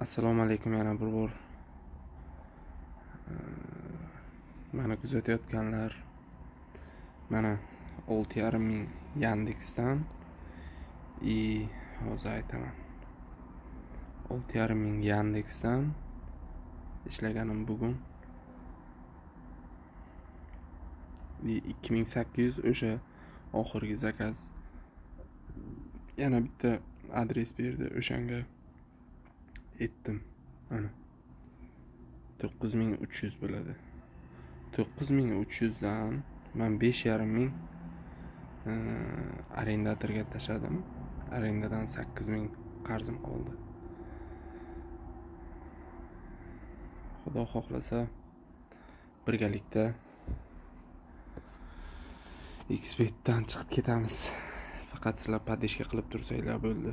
Assalomu alaykum yana bir bor. Meni kuzatayotganlar, mana 6,5 ming Yandexdan hozir aytaman. 6,5 ming Yandexdan ishlaganim bugun 2800 o'sha oxirgi zakaz. Yana bitta adres berdi, o'shanga etdim. Mana 9300 bo'ladi. 9300 dan men 5,5 ming arendatorga tashladim. Arendadan 8 ming qarzim qoldi. Xudo xohlasa birgalikda Xpeddan chiqib ketamiz. Faqat sizlar podeshka qilib tursanglar bo'ldi.